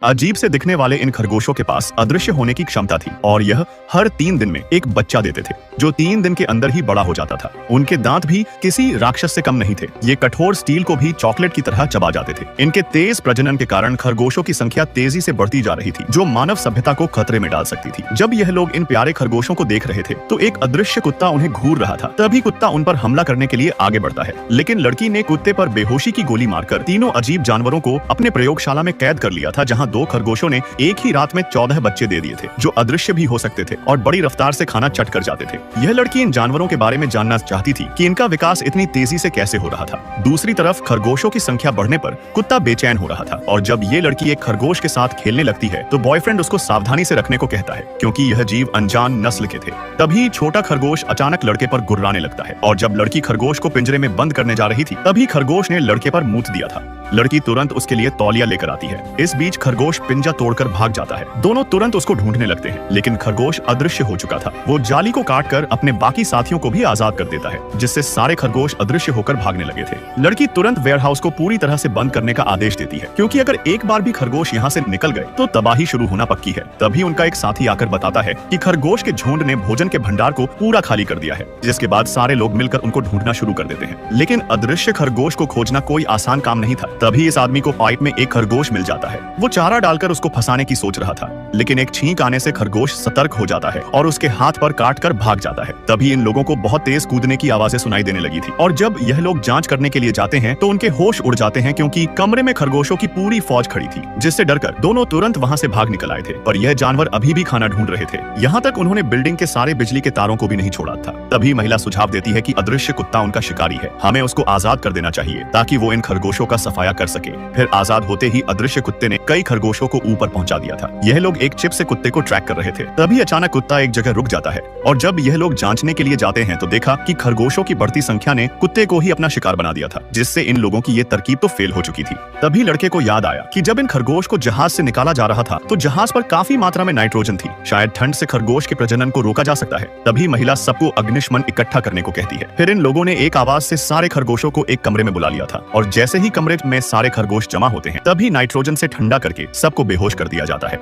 अजीब से दिखने वाले इन खरगोशों के पास अदृश्य होने की क्षमता थी और यह हर 3 दिन में एक बच्चा देते थे जो 3 दिन के अंदर ही बड़ा हो जाता था। उनके दांत भी किसी राक्षस से कम नहीं थे। ये कठोर स्टील को भी चॉकलेट की तरह चबा जाते थे। इनके तेज प्रजनन के कारण खरगोशों की संख्या तेजी से बढ़ती जा रही थी, जो मानव सभ्यता को खतरे में डाल सकती थी। जब यह लोग इन प्यारे खरगोशों को देख रहे थे तो एक अदृश्य कुत्ता उन्हें घूर रहा था। तभी कुत्ता उन पर हमला करने के लिए आगे बढ़ता है, लेकिन लड़की ने कुत्ते पर बेहोशी की गोली मारकर तीनों अजीब जानवरों को अपने प्रयोगशाला में कैद कर लिया था, जहाँ 2 खरगोशों ने एक ही रात में 14 बच्चे दे दिए थे, जो अदृश्य भी हो सकते थे और बड़ी रफ्तार से खाना चट कर जाते थे। यह लड़की इन जानवरों के बारे में जानना चाहती थी कि इनका विकास इतनी तेजी से कैसे हो रहा था। दूसरी तरफ खरगोशों की संख्या बढ़ने पर कुत्ता बेचैन हो रहा था और जब ये लड़की एक खरगोश के साथ खेलने लगती है तो बॉयफ्रेंड उसको सावधानी से रखने को कहता है, क्योंकि यह जीव अनजान नस्ल के थे। तभी छोटा खरगोश अचानक लड़के पर गुर्राने लगता है और जब लड़की खरगोश को पिंजरे में बंद करने जा रही थी तभी खरगोश ने लड़के पर मूत दिया था। लड़की तुरंत उसके लिए तौलिया लेकर आती है। इस बीच खरगोश पिंजा तोड़कर भाग जाता है। दोनों तुरंत उसको ढूंढने लगते हैं, लेकिन खरगोश अदृश्य हो चुका था। वो जाली को काटकर अपने बाकी साथियों को भी आजाद कर देता है, जिससे सारे खरगोश अदृश्य होकर भागने लगे थे। लड़की तुरंत वेयरहाउस को पूरी तरह से बंद करने का आदेश देती है, क्योंकि अगर एक बार भी खरगोश यहाँ से निकल गए तो तबाही शुरू होना पक्की है। तभी उनका एक साथी आकर बताता है कि खरगोश के झुंड ने भोजन के भंडार को पूरा खाली कर दिया है, जिसके बाद सारे लोग मिलकर उनको ढूंढना शुरू कर देते हैं। लेकिन अदृश्य खरगोश को खोजना कोई आसान काम नहीं था। तभी इस आदमी को पाइप में एक खरगोश मिल जाता है। वो चारा डालकर उसको फंसाने की सोच रहा था, लेकिन एक छींक आने से खरगोश सतर्क हो जाता है और उसके हाथ पर काट कर भाग जाता है। तभी इन लोगों को बहुत तेज कूदने की आवाजें सुनाई देने लगी थी और जब यह लोग जांच करने के लिए जाते हैं तो उनके होश उड़ जाते हैं, क्योंकि कमरे में खरगोशों की पूरी फौज खड़ी थी, जिससे डरकर दोनों तुरंत वहां से भाग निकल आए थे। पर यह जानवर अभी भी खाना ढूंढ रहे थे। यहाँ तक उन्होंने बिल्डिंग के सारे बिजली के तारों को भी नहीं छोड़ा था। तभी महिला सुझाव देती है कि अदृश्य कुत्ता उनका शिकारी है, हमें उसको आजाद कर देना चाहिए ताकि वो इन खरगोशों का सफाया कर सके। फिर आजाद होते ही अदृश्य कुत्ते ने कई खरगोशों को ऊपर पहुंचा दिया था। यह लोग एक चिप से कुत्ते को ट्रैक कर रहे थे। तभी अचानक कुत्ता एक जगह रुक जाता है और जब यह लोग जांचने के लिए जाते हैं तो देखा कि खरगोशों की बढ़ती संख्या ने कुत्ते को ही अपना शिकार बना दिया था, जिससे इन लोगों की ये तरकीब तो फेल हो चुकी थी। तभी लड़के को याद आया कि जब इन खरगोश को जहाज से निकाला जा रहा था तो जहाज पर काफी मात्रा में नाइट्रोजन थी। शायद ठंड से खरगोश के प्रजनन को रोका जा सकता है। तभी महिला सबको अग्निशमन इकट्ठा करने को कहती है। फिर इन लोगों ने एक आवाज से सारे खरगोशों को एक कमरे में बुला लिया था और जैसे ही कमरे में सारे खरगोश जमा होते हैं तभी नाइट्रोजन से ठंडा करके सबको बेहोश कर दिया जाता है।